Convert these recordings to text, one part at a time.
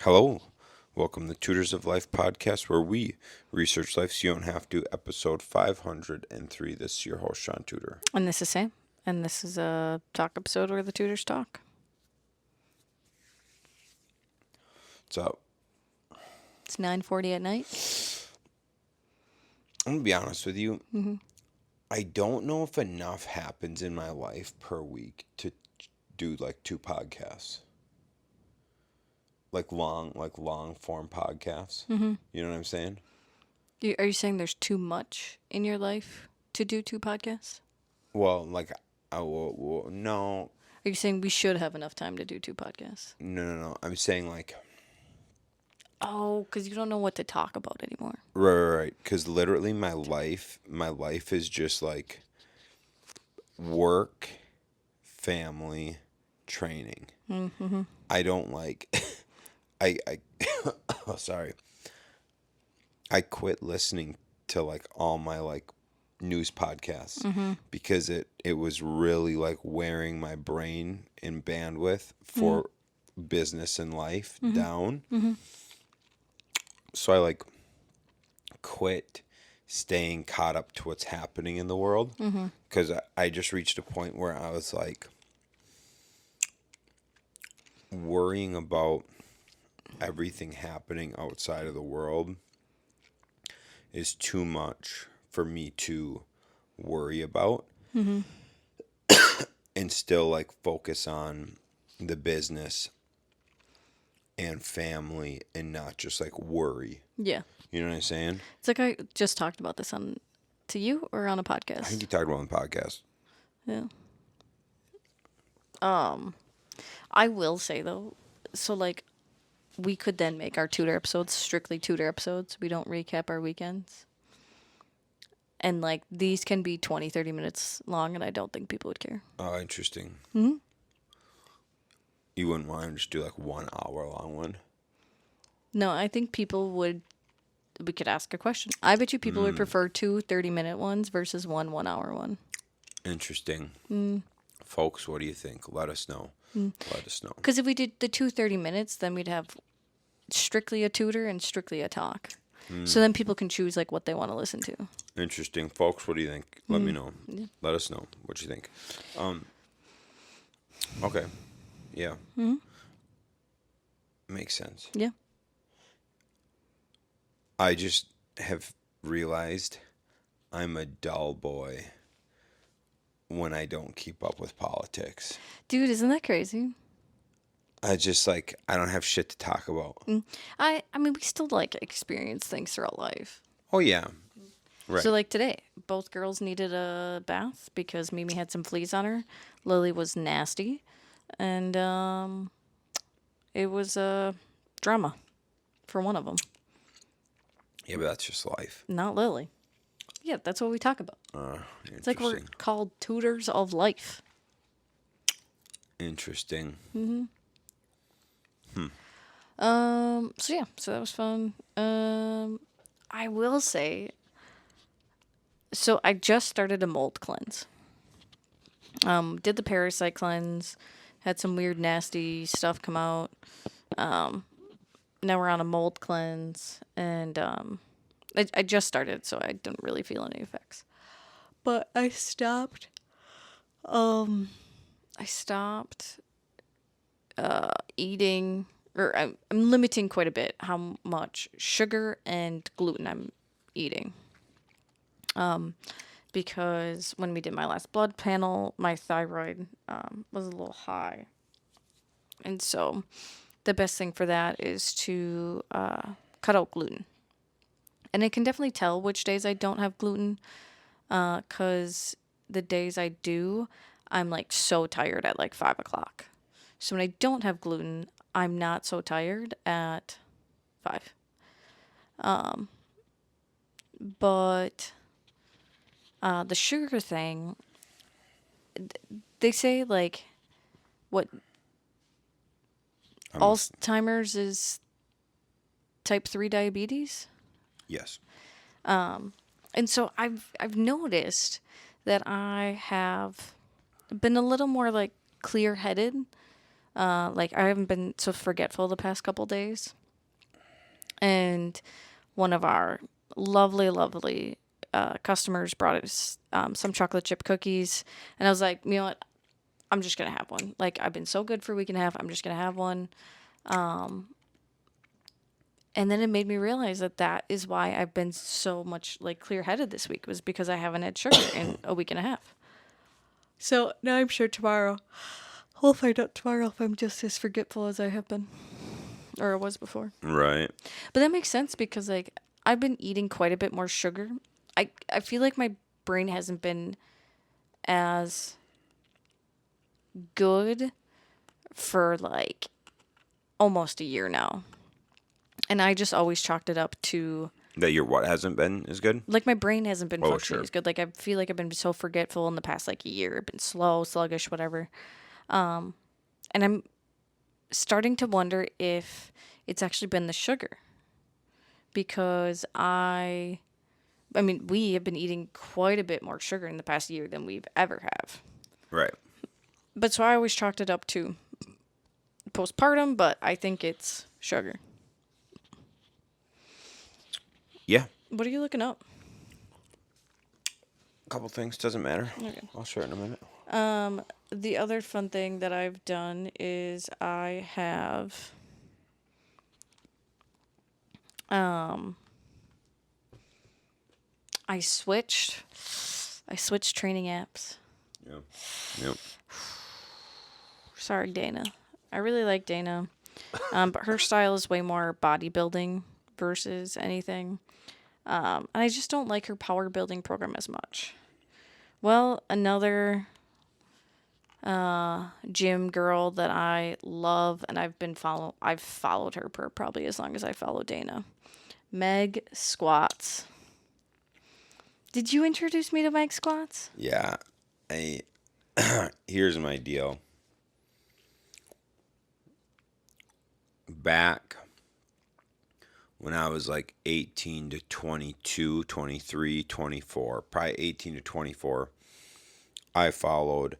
Hello, welcome to Tutors of Life podcast, where we research life so you don't have to. Episode 503. This is your host, Sean Tudor. And this is Sam. And this is a talk episode where the tutors talk. What's up? It's 9:40 at night. I'm gonna be honest with you. Mm-hmm. I don't know if enough happens in my life per week to do like two podcasts, like long form podcasts. Mm-hmm. You know what I'm saying? Are you saying there's too much in your life to do two podcasts? Well, like, no, Are you saying we should have enough time to do two podcasts? no. I'm saying like. Oh, because you don't know what to talk about anymore. Right. Because literally, my life is just like work, family, training. Mm-hmm. I don't like. I oh, sorry. I quit listening to like all my like news podcasts because it was really like wearing my brain and bandwidth for business and life down. Mm-hmm. So I like quit staying caught up to what's happening in the world because I just reached a point where I was like worrying about everything happening outside of the world is too much for me to worry about and still like focus on the business and family and not just like worry. Yeah. You know what I'm saying? It's like I just talked about this to you or on a I podcast. think you talked about it on the podcast. Yeah. I will say though, so like we could then make our tutor episodes strictly tutor episodes. We don't recap our weekends. And like these can be 20, 30 minutes long and I don't think people would care. Oh, interesting. Mm-hmm. You wouldn't want to just do like 1 hour long one? No, I think people would. We could ask a question. I bet you people would prefer 2 30-minute ones versus one 1 hour one. Interesting. Folks, what do you think? Let us know. Let us know. Because if we did the 2 30 minutes, then we'd have strictly a tutor and strictly a talk. So then people can choose like what they want to listen to. Interesting. Folks, what do you think? Let me know. Yeah. Let us know what you think. Okay. Yeah. Makes sense. Yeah. I just have realized I'm a dull boy when I don't keep up with politics. Dude, isn't that crazy? I just like, I don't have shit to talk about. I mean, we still like experience things throughout life. Oh, yeah. Right. So like today, both girls needed a bath because Mimi had some fleas on her. Lily was nasty. And it was a drama for one of them. Yeah, but that's just life. Not Lily. Yeah, that's what we talk about. It's like we're called tutors of life. Interesting. So yeah, so that was fun. I will say, so I just started a mold cleanse. Did the parasite cleanse, had some weird nasty stuff come out. Now we're on a mold cleanse, and I just started, so I don't really feel any effects. But I stopped. I stopped eating, or I'm limiting quite a bit how much sugar and gluten I'm eating. Because when we did my last blood panel, my thyroid was a little high, and so the best thing for that is to cut out gluten. And I can definitely tell which days I don't have gluten, because the days I do, I'm like so tired at like 5 o'clock. So when I don't have gluten, I'm not so tired at 5. But the sugar thing, they say like what Alzheimer's is type 3 diabetes. Yes. And so I've noticed that I have been a little more like clear-headed Like I haven't been so forgetful the past couple days. And one of our lovely, lovely customers brought us some chocolate chip cookies. And I was like, you know what? I'm just going to have one. Like, I've been so good for a week and a half. I'm just going to have one. And then it made me realize that that is why I've been so much like clear-headed this week, was because I haven't had sugar in a week and a half. So now I'm sure tomorrow, we'll find out tomorrow if I'm just as forgetful as I have been, or I was before. Right. But that makes sense because like I've been eating quite a bit more sugar. I feel like my brain hasn't been as good for like almost a year now. And I just always chalked it up to That your what hasn't been as good? like my brain hasn't been functioning Sure. as good. Like I feel like I've been so forgetful in the past like a year. I've been slow, sluggish, whatever. And I'm starting to wonder if it's actually been the sugar. Because I mean, we have been eating quite a bit more sugar in the past year than we've ever have. Right. But so I always chalked it up to postpartum, but I think it's sugar. Yeah. What are you looking up? A couple things. Doesn't matter. Okay. I'll share it in a minute. The other fun thing that I've done is I have I switched training apps. Yeah. Yep. Sorry, Dana. I really like Dana. But her style is way more bodybuilding versus anything. And I just don't like her power building program as much. Well, another gym girl that I love and I've followed her for probably as long as I follow Dana. Meg Squats. Did you introduce me to Meg Squats? Yeah. Here's my deal. Back when I was like 18 to 22, 23, 24, probably 18 to 24, I followed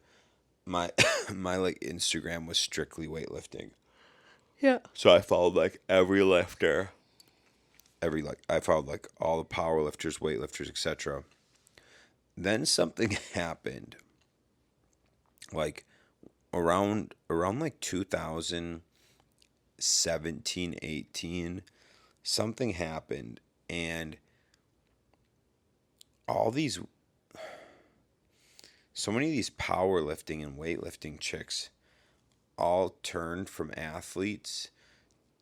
my my like Instagram was strictly weightlifting. Yeah. So I followed like every lifter, I followed like all the power lifters, weightlifters, etc. Then something happened like around like 2017, 18, something happened and so many of these powerlifting and weightlifting chicks all turned from athletes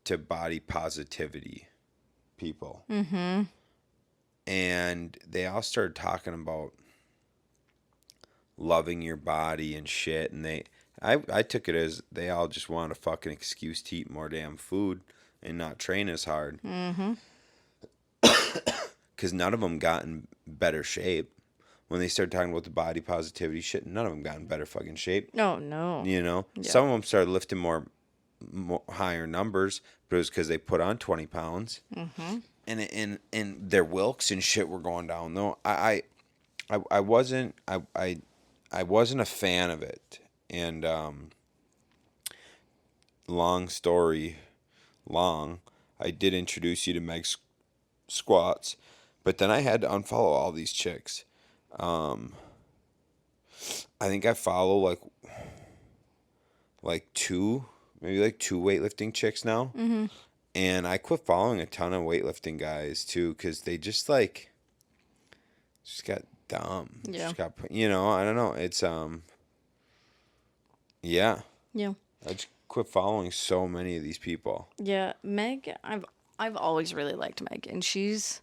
to body positivity people. Mm-hmm. And they all started talking about loving your body and shit. And I took it as they all just wanted a fucking excuse to eat more damn food and not train as hard. Mm-hmm. Because none of them got in better shape. When they started talking about the body positivity shit, none of them got in better fucking shape. Oh, no. You know? Yeah. Some of them started lifting more higher numbers, but it was because they put on 20 pounds. Mm-hmm. And their Wilks and shit were going down. Though I wasn't a fan of it. And long story long, I did introduce you to Meg's Squats, but then I had to unfollow all these chicks. I think I follow like two weightlifting chicks now. Mm-hmm. And I quit following a ton of weightlifting guys too, because they just got dumb. Yeah. Just got, I don't know. It's yeah. Yeah. I just quit following so many of these people. Yeah, Meg, I've always really liked Meg, and she's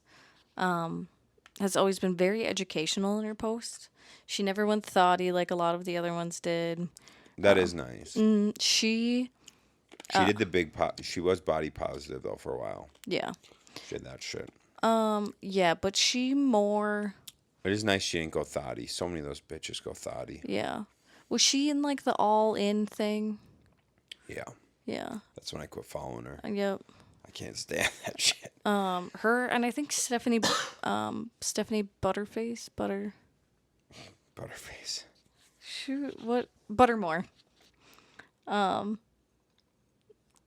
has always been very educational in her posts. She never went thoughty like a lot of the other ones did. That is nice. She did the big she was body positive though for a while. Yeah. She did that shit. Yeah, but she more. It is nice she didn't go thoughty. So many of those bitches go thoughty. Yeah. Was she in like the all in thing? Yeah. Yeah. That's when I quit following her. Yep. I can't stand that shit. Her and I think Stephanie Butterface. Butterface. Shoot, what? Buttermore.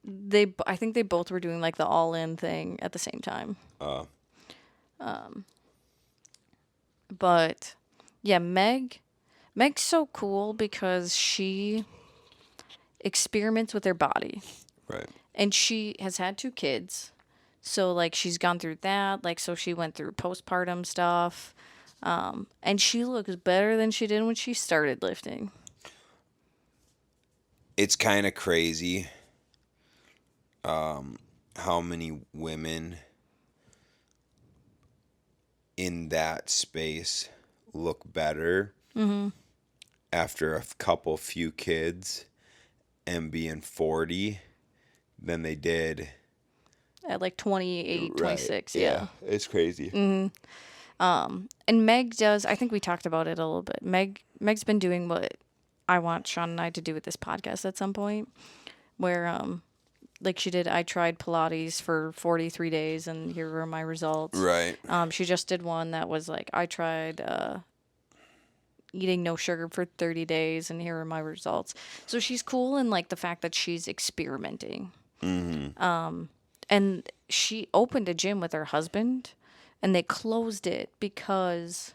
I think they both were doing like the all-in thing at the same time. Uh, But yeah, Meg's so cool because she experiments with her body. right. And she has had 2 kids. So like she's gone through that. Like so she went through postpartum stuff. And she looks better than she did when she started lifting. It's kind of crazy how many women in that space look better after a few kids and being 40 than they did. At like 28, Right. 26, yeah. It's crazy. And Meg does, I think we talked about it a little bit. Meg's been doing what I want Shaun and I to do with this podcast at some point, where like she did, I tried Pilates for 43 days and here were my results. Right. She just did one that was like, I tried eating no sugar for 30 days and here are my results. So she's cool in like the fact that she's experimenting. And she opened a gym with her husband and they closed it because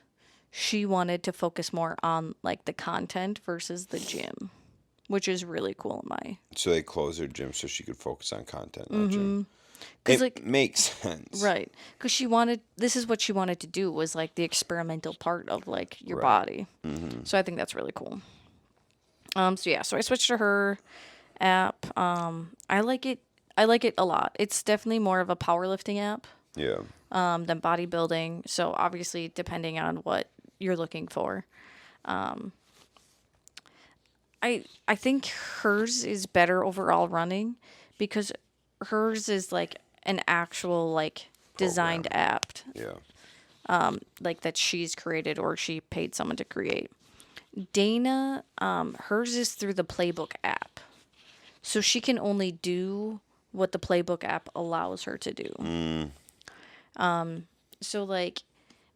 she wanted to focus more on like the content versus the gym, which is really cool in my. So they closed their gym so she could focus on content, not gym. 'Cause, It like, makes sense. Right. Because this is what she wanted to do was like the experimental part of like your Right. body. So I think that's really cool. So yeah, so I switched to her app. I like it. I like it a lot. It's definitely more of a powerlifting app Yeah. than bodybuilding. So obviously, depending on what you're looking for, I think hers is better overall running because hers is like an actual like designed app Yeah. like that she's created or she paid someone to create. Dana, hers is through the Playbook app. So she can only do what the Playbook app allows her to do. So like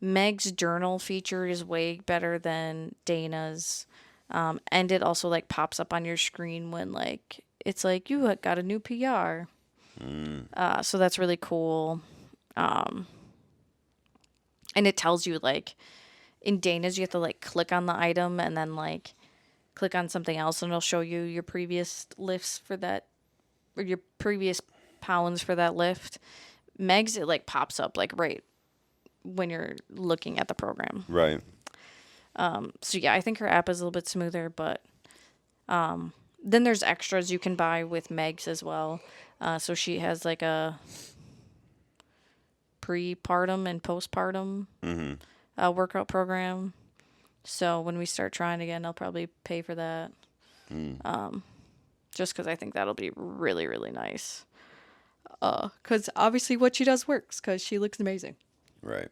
Meg's journal feature is way better than Dana's. And it also like pops up on your screen when like it's like you got a new PR. So that's really cool. And it tells you like in Dana's you have to like click on the item and then like click on something else and it'll show you your previous lifts for that or your previous pounds for that lift. Meg's it like pops up like right when you're looking at the program. Right. So yeah, I think her app is a little bit smoother, but then there's extras you can buy with Meg's as well. So she has like a pre-partum and postpartum workout program. So when we start trying again, I'll probably pay for that. Just because I think that'll be really, really nice. Because obviously what she does works because she looks amazing. Right.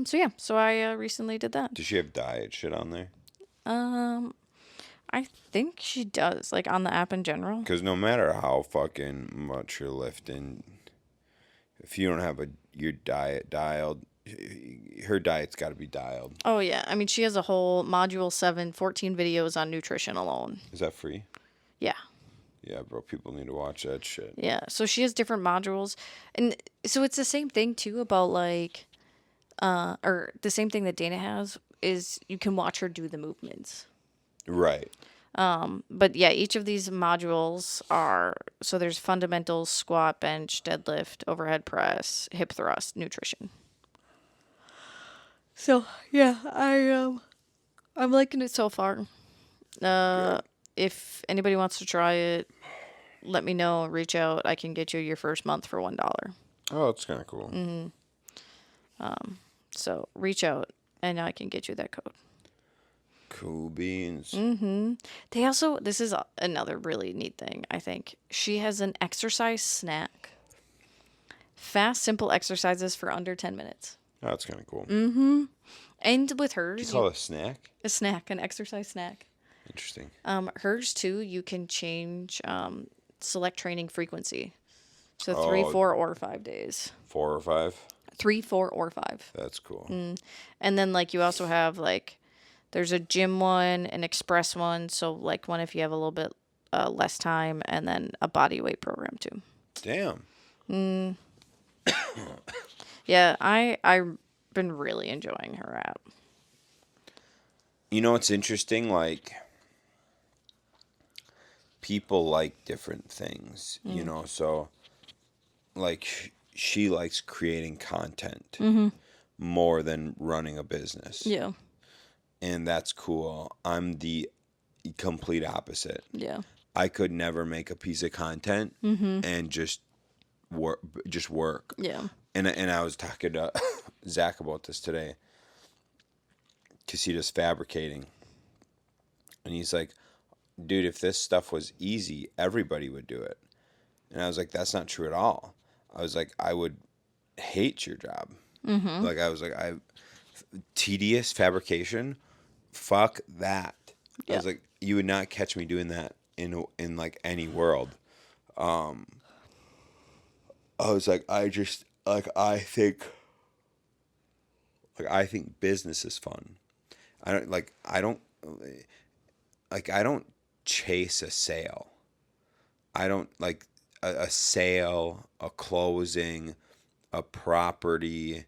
So yeah, so I recently did that. Does she have diet shit on there? I think she does, like on the app in general. Because no matter how fucking much you're lifting, if you don't have your diet dialed, her diet's got to be dialed. Oh yeah, I mean she has a whole module 7, 14 videos on nutrition alone. Is that free? Yeah. Yeah, bro. People need to watch that shit. Yeah, so she has different modules, and so it's the same thing too about like, or the same thing that Dana has is you can watch her do the movements. Right. But yeah, each of these modules are so there's fundamentals, squat, bench, deadlift, overhead press, hip thrust, nutrition. So yeah, I'm liking it so far. If anybody wants to try it, let me know. Reach out. I can get you your first month for $1. Oh, that's kind of cool. So reach out, and I can get you that code. Cool beans. They also, this is another really neat thing, I think. She has an exercise snack. Fast, simple exercises for under 10 minutes. Oh, that's kind of cool. And with hers, You call it a snack? a snack, an exercise snack. Interesting. Hers too, you can change select training frequency. So Oh. 3, 4, or 5 days. 4 or 5? 3, 4, or 5. That's cool. And then like you also have like there's a gym one, an express one. So like one if you have a little bit less time, and then a body weight program too. Damn. Yeah, I've been really enjoying her app. You know, it's interesting. Like, people like different things. You know, so like she likes creating content more than running a business, Yeah, and that's cool. I'm the complete opposite. yeah, I could never make a piece of content and work, just work. yeah, And I was talking to Zach about this today because he does fabricating, and he's like, "Dude, if this stuff was easy, everybody would do it." And I was like, "That's not true at all." I was like, "I would hate your job." Like I was like, "I tedious fabrication, fuck that." I yeah, was like, "You would not catch me doing that in like any world." I was like, I just like I think business is fun. I don't chase a sale. I don't like a sale, a closing, a property.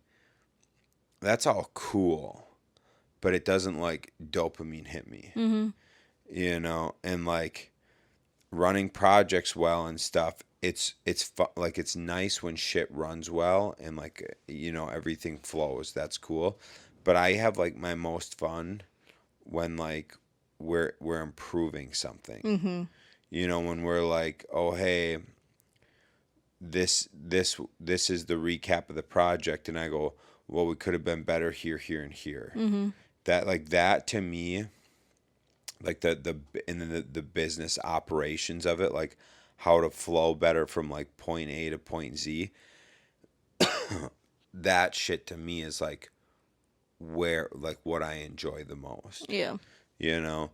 That's all cool, but it doesn't like dopamine hit me. You know, and like running projects well and stuff. Like it's nice when shit runs well and like everything flows. That's cool. But I have like my most fun when like we're improving something. You know, when we're like, oh hey, this is the recap of the project, and I go, well, we could have been better here, here, and here. That to me, like the business operations of it, like how to flow better from like point A to point Z. That shit to me is like where like what I enjoy the most. yeah. You know,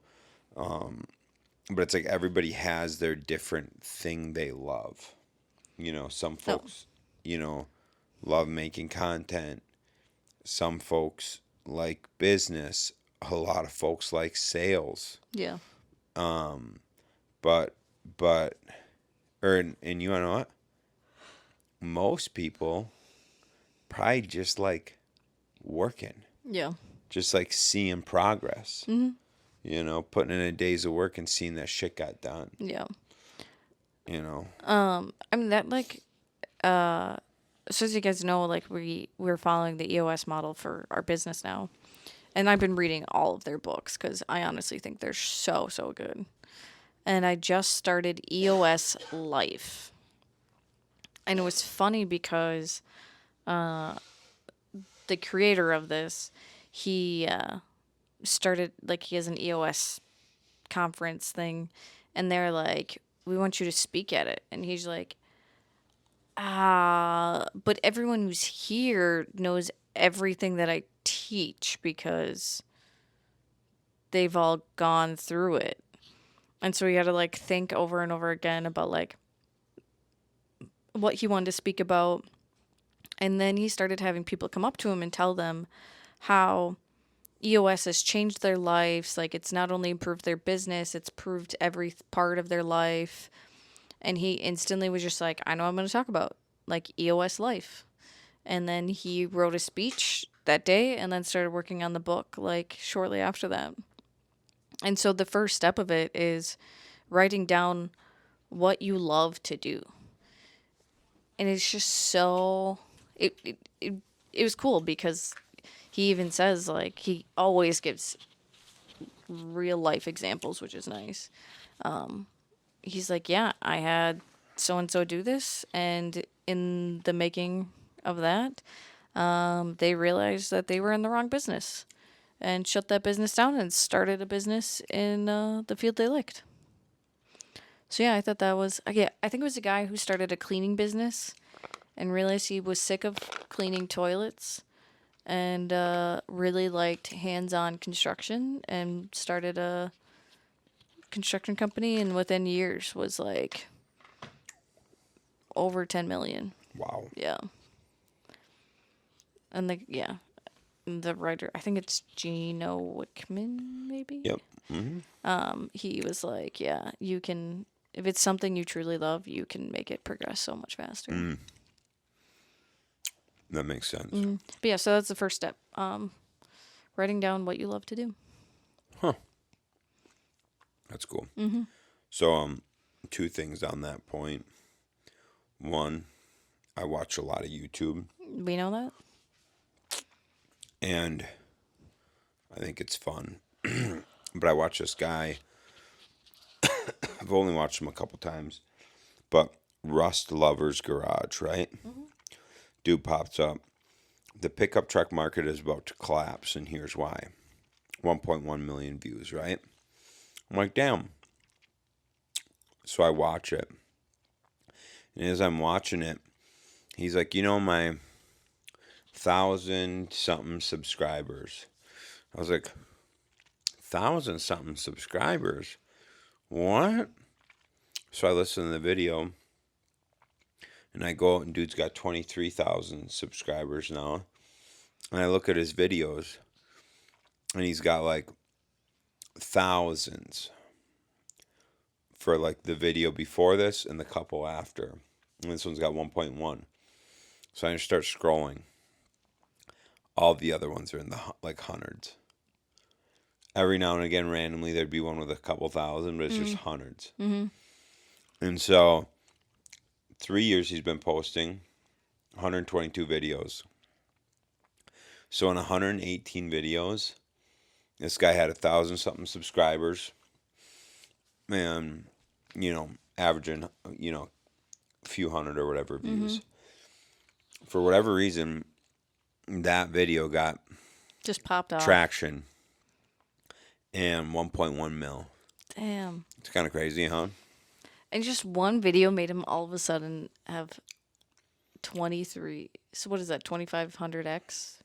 but it's like everybody has their different thing they love. You know, some Oh, folks, love making content. Some folks like business. A lot of folks like sales. yeah, But but and you know what? Most people probably just like working, yeah, just like seeing progress. Putting in a days of work and seeing that shit got done. yeah. You know. I mean that like so as you guys know, like we're following the EOS model for our business now, and I've been reading all of their books because I honestly think they're so good. And I just started EOS Life, and it was funny because the creator of this, he started like he has an EOS conference thing, and they're like, "We want you to speak at it," and he's like, but everyone who's here knows everything that I teach because they've all gone through it. And so he had to like think over and over again about like what he wanted to speak about. And then he started having people come up to him and tell them how EOS has changed their lives. Like it's not only improved their business, it's improved every part of their life. And he instantly was just like, I know what I'm going to talk about, like EOS Life. And then he wrote a speech that day and then started working on the book like shortly after that. And so the first step of it is writing down what you love to do. And it's just so it was cool because he even says like he always gives real life examples, which is nice. He's like, yeah, I had so and so do this, and in the making of that, they realized that they were in the wrong business and shut that business down and started a business in the field they liked. So yeah, I thought that was yeah. I think it was a guy who started a cleaning business and realized he was sick of cleaning toilets and really liked hands-on construction and started a construction company, and within years was like over 10 million. Wow. Yeah. And yeah, the writer, I think it's Gino Wickman, maybe. Yep. Mm-hmm. He was like, yeah, you can, if it's something you truly love, you can make it progress so much faster. That makes sense. But yeah, so that's the first step. Writing down what you love to do. Huh. That's cool. Mm-hmm. So, two things on that point. One, I watch a lot of YouTube. We know that. And I think it's fun. But I watch this guy. I've only watched him a couple times. But Rust Lover's Garage, right? Mm-hmm. Dude pops up. The pickup truck market is about to collapse, and here's why. 1.1 million views, right? I'm like, damn. So I watch it. And as I'm watching it, he's like, my 1,000-something subscribers. I was like, 1,000-something subscribers? What? So I listen to the video, and I go out, and dude's got 23,000 subscribers now. And I look at his videos, and he's got like thousands for like the video before this and the couple after. And this one's got 1.1. So I just start scrolling. All the other ones are in the like hundreds. Every now and again, randomly, there'd be one with a couple thousand, but it's just hundreds. Mm-hmm. And so 3 years he's been posting 122 videos. So in 118 videos, this guy had 1,000-something subscribers. And, averaging, a few hundred or whatever views. For whatever reason, that video got Just popped off. traction and 1.1 mil. Damn. It's kind of crazy, huh? And just one video made him all of a sudden have 23. So what is that? 2,500x?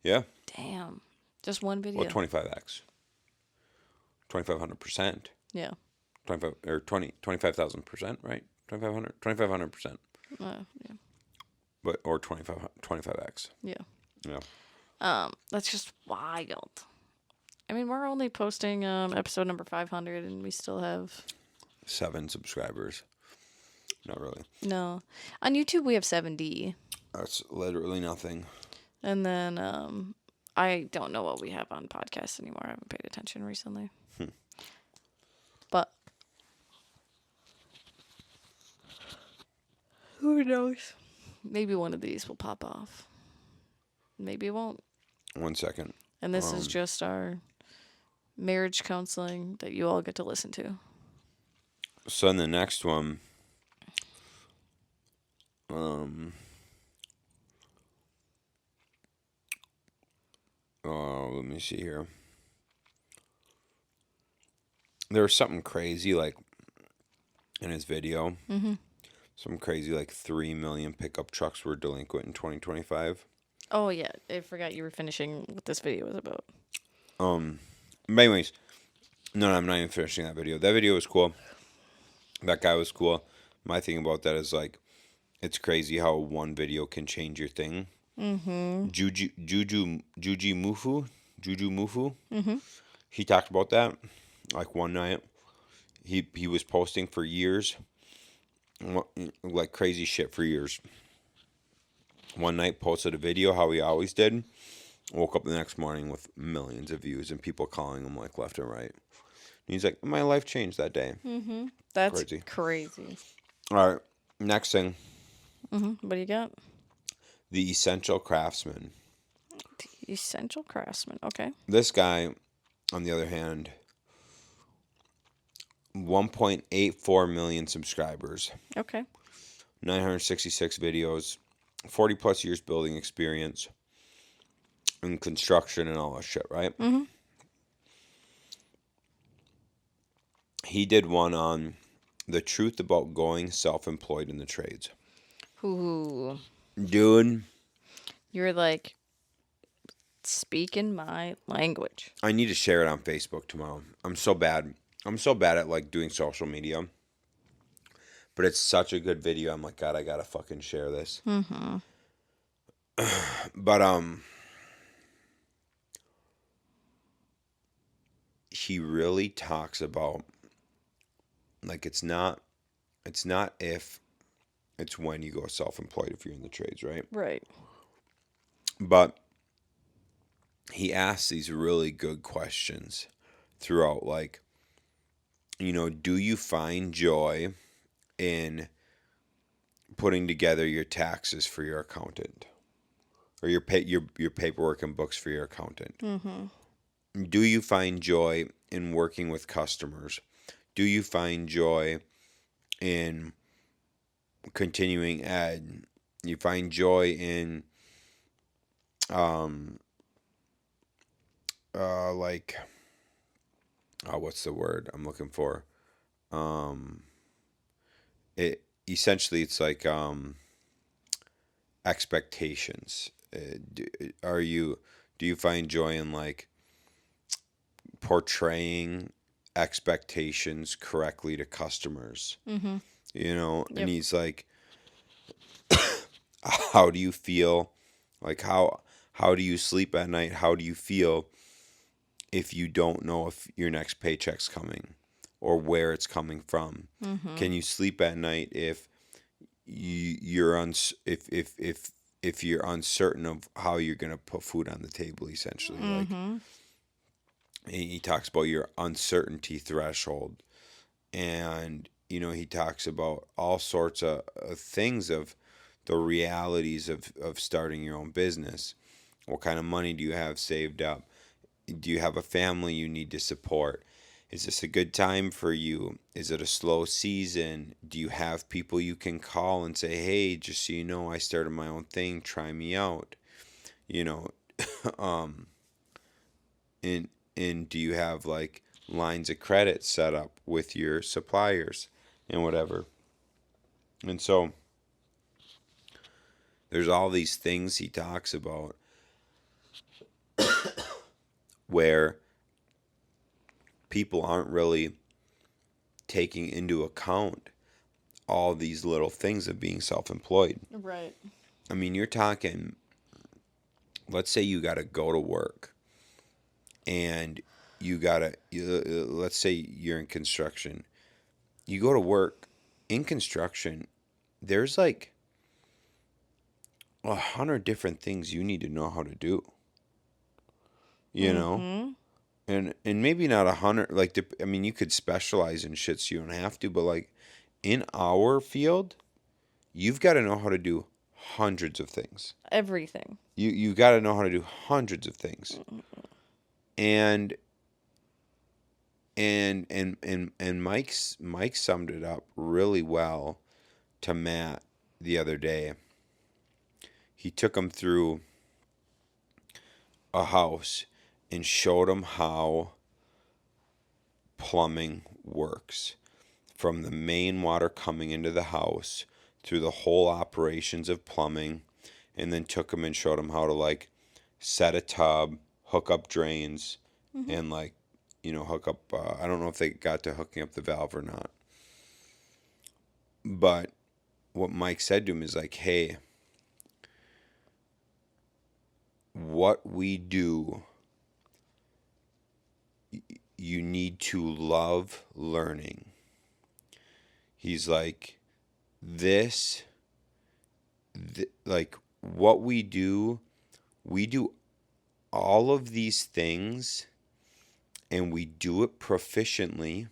Yeah. Damn. Just one video. Well, 25x. 2,500%. Yeah. 25,000%, right? 2,500%. Yeah. But or 25x. Yeah. Yeah. That's just wild. I mean, we're only posting episode number 500, and we still have 7 subscribers. Not really. No. On YouTube, we have 70. That's literally nothing. And then I don't know what we have on podcasts anymore. I haven't paid attention recently. But who knows? Maybe one of these will pop off. Maybe it won't. 1 second. And this is just our marriage counseling that you all get to listen to. So in the next one, let me see here. There was something crazy like in his video. Mm-hmm. Some crazy like 3 million pickup trucks were delinquent in 2025. Oh yeah, I forgot you were finishing what this video was about. But anyways, no, I'm not even finishing that video. That video was cool. That guy was cool. My thing about that is like, it's crazy how one video can change your thing. Mm-hmm. Juju Mufu. Mm-hmm. He talked about that. Like one night, he was posting for years, like crazy shit for years. One night posted a video how he always did. Woke up the next morning with millions of views and people calling him like left and right. And he's like, my life changed that day. Mm-hmm. That's crazy. All right, next thing. Mm-hmm. What do you got? The Essential Craftsman. The Essential Craftsman. Okay. This guy, on the other hand, 1.84 million subscribers. Okay. 966 videos. 40 plus years building experience in construction and all that shit, right? Mm-hmm. He did one on the truth about going self-employed in the trades. Ooh. Dude. You're like speaking my language. I need to share it on Facebook tomorrow. I'm so bad at like doing social media. But it's such a good video. I'm like, God, I gotta fucking share this. Mm-hmm. But he really talks about, like, it's not if, it's when you go self-employed if you're in the trades, right? Right. But he asks these really good questions throughout, like, do you find joy in putting together your taxes for your accountant, or your paperwork and books for your accountant? Mm-hmm. Do you find joy in working with customers? Do you find joy in continuing ed? You find joy in um like, what's the word I'm looking for? Um it essentially, it's like expectations. Are you do you find joy in, like, portraying expectations correctly to customers? Mm-hmm. And Yep. he's like, how do you feel? Like, how do you sleep at night? How do you feel if you don't know if your next paycheck's coming or where it's coming from? Mm-hmm. Can you sleep at night if you're if you're uncertain of how you're going to put food on the table, essentially? Like, Mm-hmm. he talks about your uncertainty threshold, and he talks about all sorts of things, of the realities of starting your own business. What kind of money do you have saved up? Do you have a family you need to support? Is this a good time for you? Is it a slow season? Do you have people you can call and say, hey, just so you know, I started my own thing, try me out? You know, um, and and do you have, like, lines of credit set up with your suppliers and whatever? And so there's all these things he talks about where people aren't really taking into account all these little things of being self-employed. Right. I mean, you're talking, let's say you got to go to work, and let's say you're in construction. You go to work in construction, there's like 100 different things you need to know how to do, you know? Mm-hmm. And maybe not 100, like, I mean, you could specialize in shit so you don't have to, but, like, in our field, you've got to know how to do hundreds of things. Everything. You got to know how to do hundreds of things. And Mike summed it up really well to Matt the other day. He took him through a house and showed him how plumbing works, from the main water coming into the house through the whole operations of plumbing, and then took him and showed him how to, like, set a tub, hook up drains, Mm-hmm. and, like, hook up. I don't know if they got to hooking up the valve or not, but what Mike said to him is like, hey, what we do, you need to love learning. He's like, this, like, what we do all of these things, and we do it proficiently,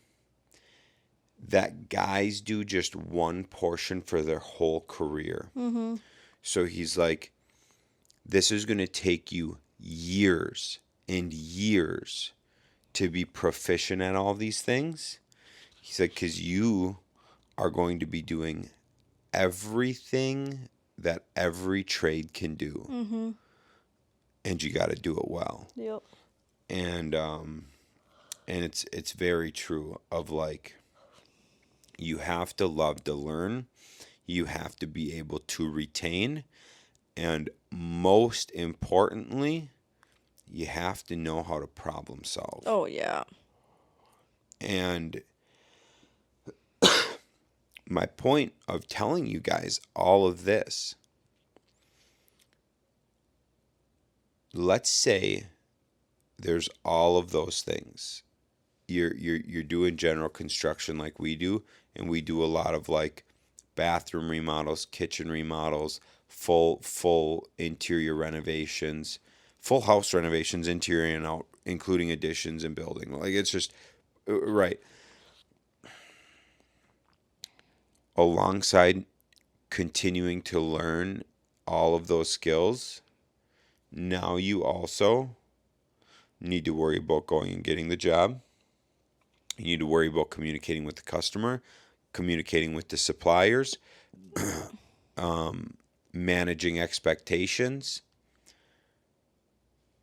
that guys do just one portion for their whole career. Mm-hmm. So he's like, this is going to take you years and years to be proficient at all these things. He's like, because you are going to be doing everything that every trade can do, Mm-hmm. and you got to do it well. Yep. And it's very true, of, like, you have to love to learn, you have to be able to retain, and most importantly, you have to know how to problem solve. Oh yeah. And my point of telling you guys all of this, let's say there's all of those things you're doing general construction like we do, and we do a lot of like bathroom remodels, kitchen remodels, full interior renovations, full house renovations, interior and out, including additions and building. Like it's just right alongside continuing to learn all of those skills. Now you also need to worry about going and getting the job. You need to worry about communicating with the customer, communicating with the suppliers, managing expectations.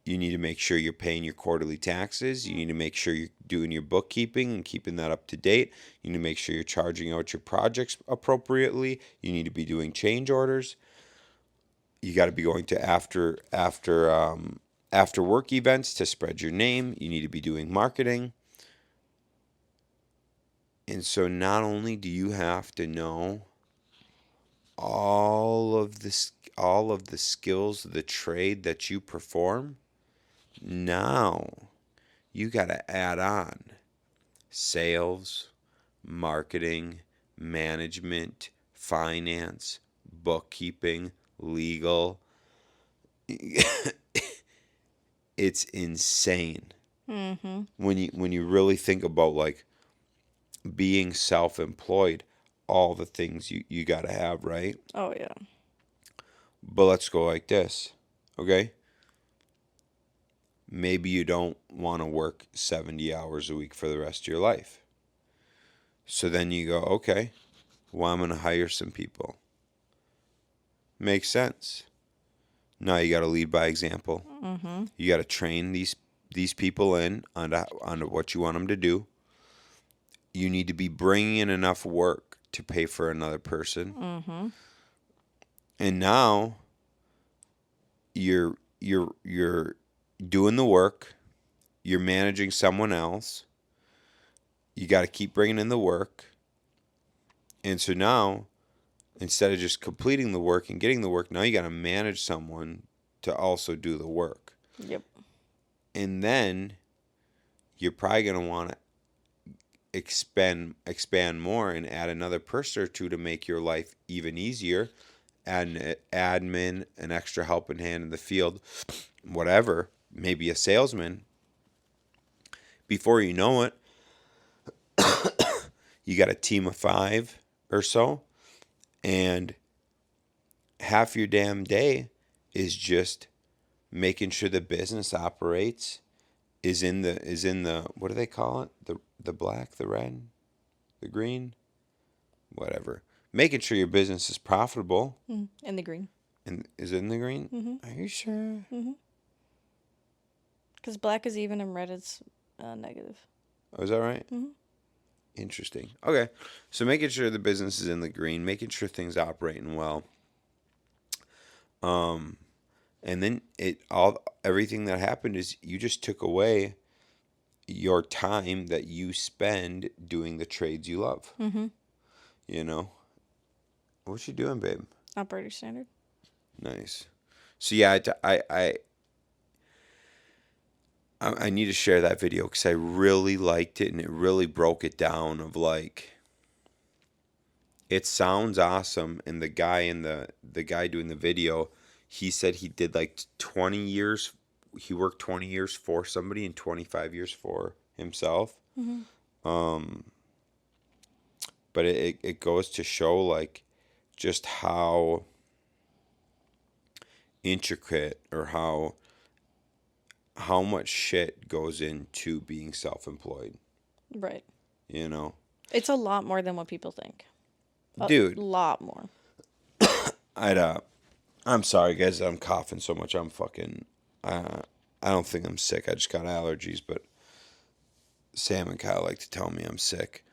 You need to make sure you're paying your quarterly taxes. You need to make sure you're doing your bookkeeping and keeping that up to date. You need to make sure you're charging out your projects appropriately. You need to be doing change orders. You got to be going to after work events to spread your name. You need to be doing marketing. And so not only do you have to know all of the skills of the trade that you perform, now you got to add on sales, marketing, management, finance, bookkeeping, legal. It's insane. When you really think about like being self-employed, all the things you got to have, right? Oh, yeah. But let's go like this, okay? Maybe you don't want to work 70 hours a week for the rest of your life. So then you go, okay, well, I'm going to hire some people. Makes sense. Now you got to lead by example. You got to train these people in onto what you want them to do. You need to be bringing in enough work to pay for another person. And now you're doing the work. You're managing someone else. You got to keep bringing in the work. And so now, instead of just completing the work and getting the work, now you got to manage someone to also do the work. Yep. And then you're probably going to want to expand more and add another person or two to make your life even easier. Add an admin, an extra helping hand in the field, whatever, maybe a salesman. Before you know it, you got a team of 5 or so, and half your damn day is just making sure the business operates, is in the what do they call it? The black, the red, the green, whatever. Making sure your business is profitable. In the green. And is it in the green? Are you sure? Because black is even and red is negative. Oh, is that right? Interesting. Okay. So making sure the business is in the green, making sure things are operating well. And then everything that happened is you just took away your time that you spend doing the trades you love. You know? What you doing, babe? Operator standard. Nice. So yeah, I need to share that video because I really liked it and it really broke it down of like, it sounds awesome. And the guy doing the video, he said he did like 20 years. He worked 20 years for somebody and 25 years for himself. But it goes to show like just how intricate or how much shit goes into being self-employed. Right. You know? It's a lot more than what people think. Dude. A lot more. I'm sorry, guys, that I'm coughing so much. I'm fucking... I don't think I'm sick. I just got allergies, but Sam and Kyle like to tell me I'm sick.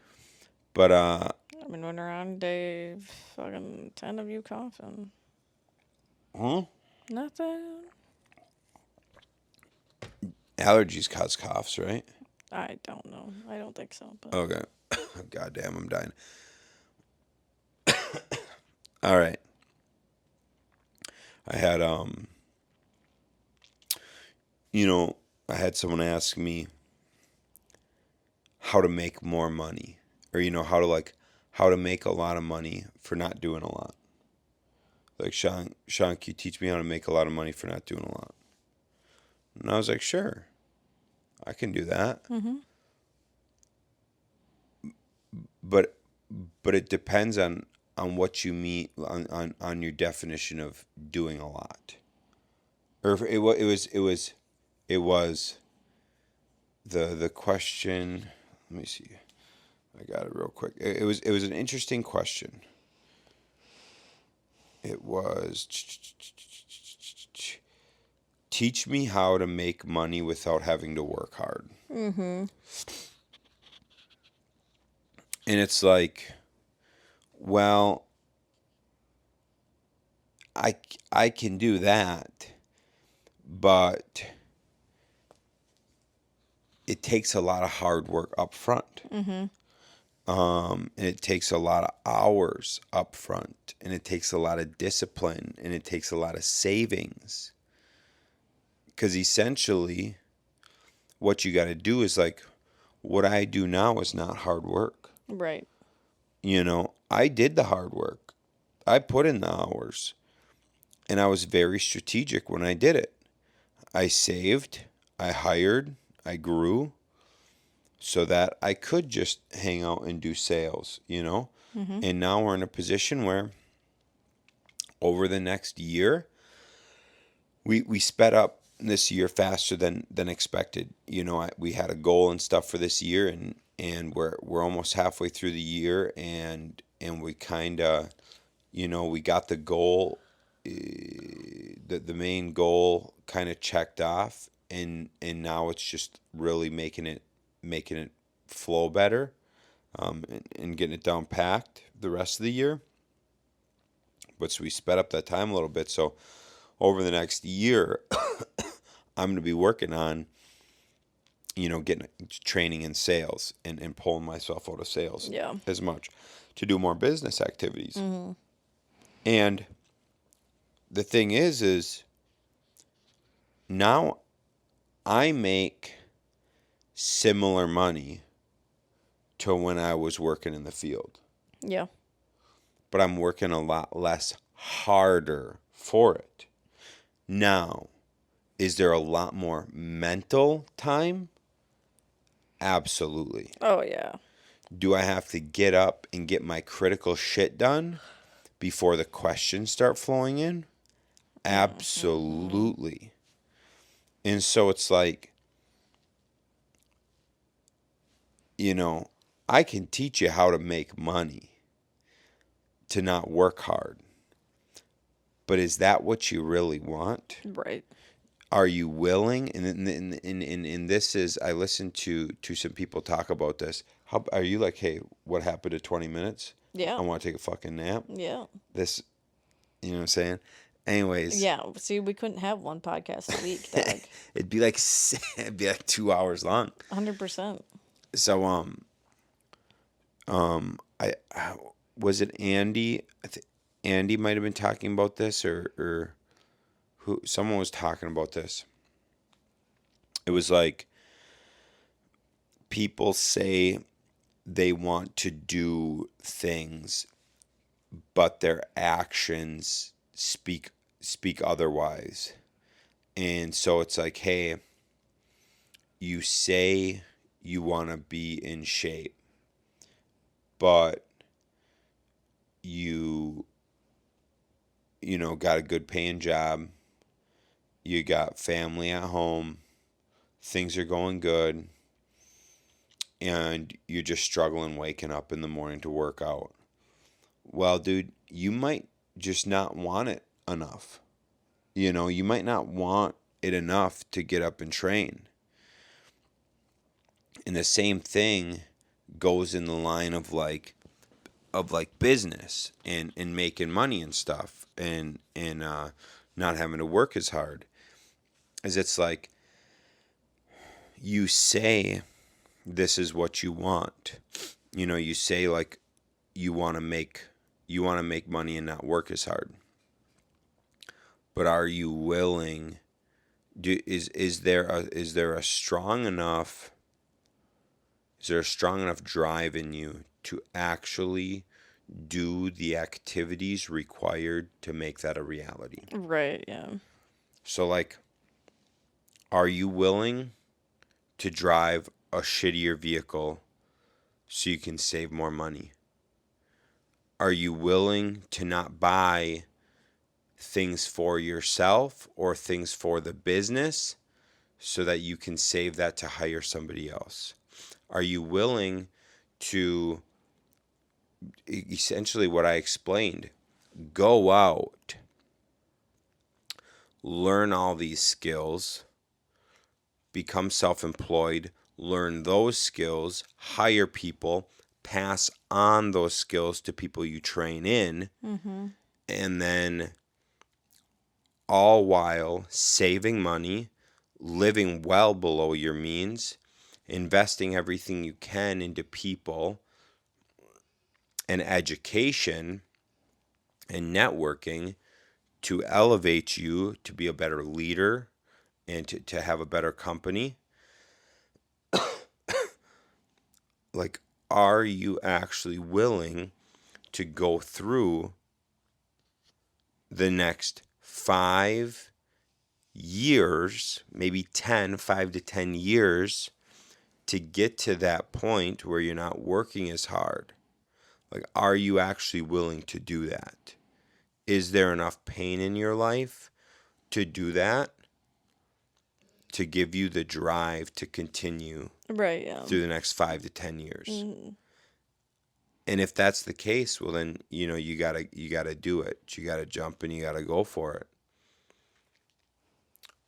But, I've been running around day fucking 10 of you coughing. Nothing. Allergies cause coughs, right? I don't know. I don't think so. But. Okay. God damn, I'm dying. All right. I had I had someone ask me how to make more money, or how to make a lot of money for not doing a lot. Like, Sean, can you teach me how to make a lot of money for not doing a lot? And I was like, sure, I can do that. Mm-hmm. But it depends on what you mean on your definition of doing a lot. Or if it was the question. Let me see. I got it real quick. It was an interesting question. It was, teach me how to make money without having to work hard. Mm-hmm. And it's like, well, I can do that, but it takes a lot of hard work up front. Mm-hmm. And it takes a lot of hours up front, and it takes a lot of discipline, and it takes a lot of savings. Because essentially, what you got to do is like, what I do now is not hard work. Right. I did the hard work. I put in the hours, and I was very strategic when I did it. I saved, I hired, I grew so that I could just hang out and do sales. Mm-hmm. And now we're in a position where over the next year, we sped up this year faster than expected. We had a goal and stuff for this year, and we're almost halfway through the year, and we kind of, we got the goal, the main goal kind of checked off, and now it's just really making it flow better, and getting it down packed the rest of the year. But so we sped up that time a little bit. So over the next year, I'm going to be working on, getting training in sales, and pulling myself out of sales Yeah. as much to do more business activities. Mm-hmm. And the thing is now I make similar money to when I was working in the field, Yeah. but I'm working a lot less harder for it. Now, is there a lot more mental time? Absolutely. Oh yeah. Do I have to get up and get my critical shit done before the questions start flowing in? Absolutely. And so it's like, I can teach you how to make money, to not work hard. But is that what you really want? Right. Are you willing? And this is, I listened to some people talk about this. How are you like, hey, what happened to 20 minutes? Yeah. I want to take a fucking nap. Yeah. This, you know what I'm saying? Anyways. Yeah. See, we couldn't have one podcast a week, Doug. it'd be like 2 hours long. 100%. So I was it Andy? Andy might have been talking about this, or who? Someone was talking about this. It was like, people say they want to do things, but their actions speak otherwise. And so it's like, hey, you say you want to be in shape, but you got a good paying job, you got family at home, things are going good, and you're just struggling waking up in the morning to work out. Well, dude, you might just not want it enough. You might not want it enough to get up and train. And the same thing goes in the line of like business, and making money and stuff, and not having to work as hard. As it's like, you say this is what you want. You say like you want to make money and not work as hard. But are you willing? Is there a strong enough Is there a strong enough drive in you to actually do the activities required to make that a reality? Right, yeah. So, like, are you willing to drive a shittier vehicle so you can save more money? Are you willing to not buy things for yourself or things for the business so that you can save that to hire somebody else? Are you willing to, essentially what I explained, go out, learn all these skills, become self-employed, learn those skills, hire people, pass on those skills to people you train in, and then all while saving money, living well below your means, investing everything you can into people and education and networking to elevate you to be a better leader and to have a better company. Like, are you actually willing to go through the next 5 years, maybe 5 to 10 years, to get to that point where you're not working as hard? Like, are you actually willing to do that? Is there enough pain in your life to do that? To give you the drive to continue Right, yeah. through the next 5 to 10 years? Mm-hmm. And if that's the case, well then, you gotta do it. You gotta jump and you gotta go for it.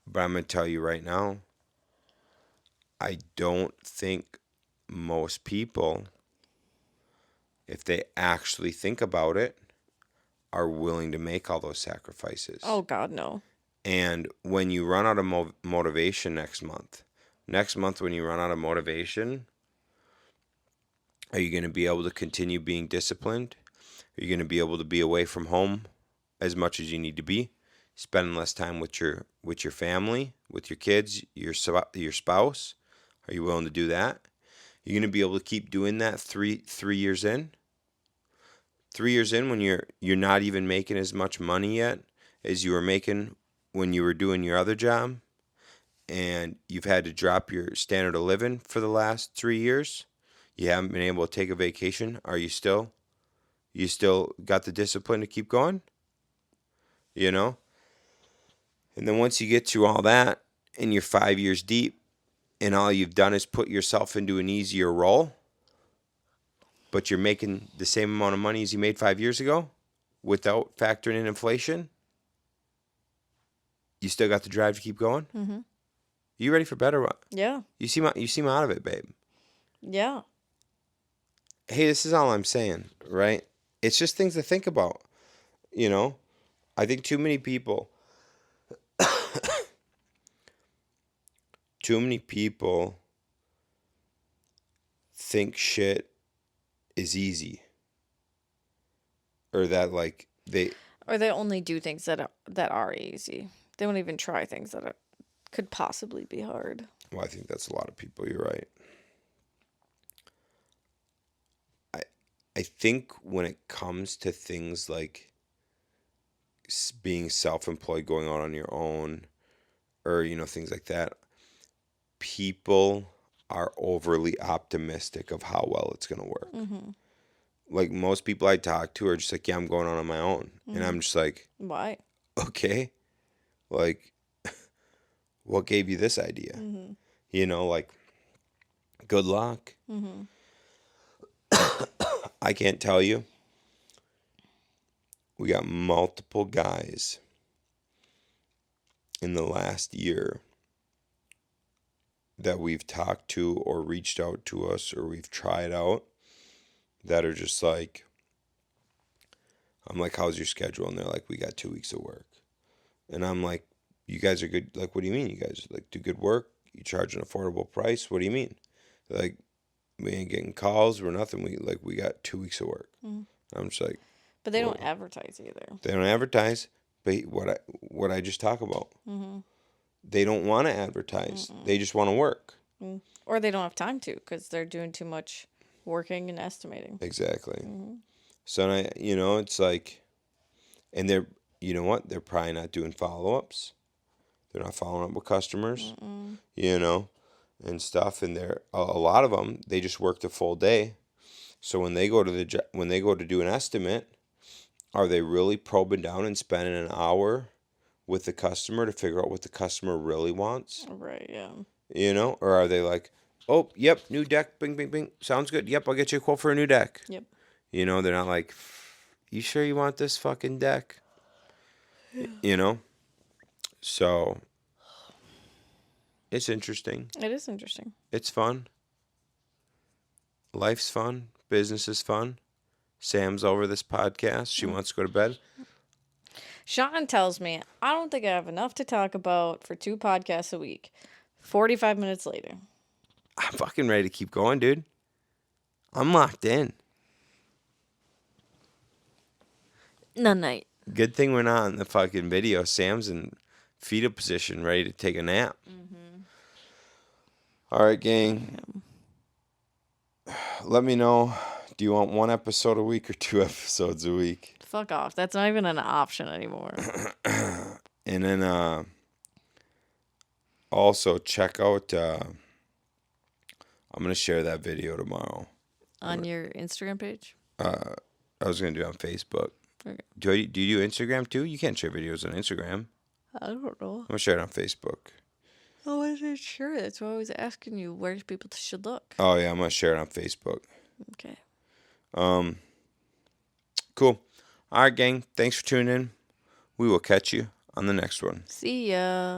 But I'm gonna tell you right now, I don't think most people, if they actually think about it, are willing to make all those sacrifices. Oh, God, no. And when you run out of motivation next month when you run out of motivation, are you going to be able to continue being disciplined? Are you going to be able to be away from home as much as you need to be, spending less time with your family, with your kids, your spouse? Are you willing to do that? You're going to be able to keep doing that 3 years in? 3 years in, when you're not even making as much money yet as you were making when you were doing your other job, and you've had to drop your standard of living for the last 3 years. You haven't been able to take a vacation. Are you still got the discipline to keep going? And then once you get through all that and you're 5 years deep and all you've done is put yourself into an easier role, but you're making the same amount of money as you made 5 years ago without factoring in inflation, you still got the drive to keep going? Mm-hmm. You ready for better? Yeah. You seem out of it, babe. Yeah. Hey, this is all I'm saying, right? It's just things to think about. I think too many people think shit is easy, or that like Or they only do things that are easy. They won't even try things that could possibly be hard. well, I think that's a lot of people. You're right. I think when it comes to things like being self-employed, going out on your own, or things like that, people are overly optimistic of how well it's going to work. Mm-hmm. Like, most people I talk to are just like, yeah, I'm going on my own. Mm-hmm. And I'm just like, why? Okay, like, what gave you this idea? Mm-hmm. Like, good luck. Mm-hmm. I can't tell you. We got multiple guys in the last year that we've talked to or reached out to us or we've tried out that are just like, I'm like, how's your schedule? And they're like, we got 2 weeks of work. And I'm like, you guys are good. Like, what do you mean? You guys like do good work? You charge an affordable price? What do you mean? They're like, we ain't getting calls. We're nothing. We got 2 weeks of work. Mm-hmm. I'm just like, but they don't advertise either. They don't advertise. But what I just talk about, Mm-hmm. they don't want to advertise. Mm-mm. They just want to work. Mm. Or they don't have time to because they're doing too much working and estimating. Exactly. Mm-hmm. So, it's like, and they're, you know what? They're probably not doing follow-ups. They're not following up with customers, Mm-mm. and stuff. And they're a lot of them. They just work the full day. So when they go to when they go to do an estimate, are they really probing down and spending an hour with the customer to figure out what the customer really wants? Right, yeah. Or are they like, oh, yep, new deck, bing, bing, bing, sounds good. Yep, I'll get you a quote for a new deck. Yep. They're not like, you sure you want this fucking deck? So it's interesting. It is interesting. It's fun. Life's fun. Business is fun. Sam's over this podcast. She wants to go to bed. Shaun tells me, I don't think I have enough to talk about for 2 podcasts a week. 45 minutes later. I'm fucking ready to keep going, dude. I'm locked in. Night. Good thing we're not in the fucking video. Sam's in fetal position, ready to take a nap. Mm-hmm. All right, gang. Let me know. Do you want 1 episode a week or 2 episodes a week? Fuck off. That's not even an option anymore. And then also check out. I'm gonna share that video tomorrow On your Instagram page? I was gonna do it on Facebook. Okay. Do you do Instagram too? You can't share videos on Instagram. I don't know. I'm gonna share it on Facebook. I wasn't sure. That's why I was asking you where people should look. Oh yeah, I'm gonna share it on Facebook. Okay. Cool. All right, gang. Thanks for tuning in. We will catch you on the next one. See ya.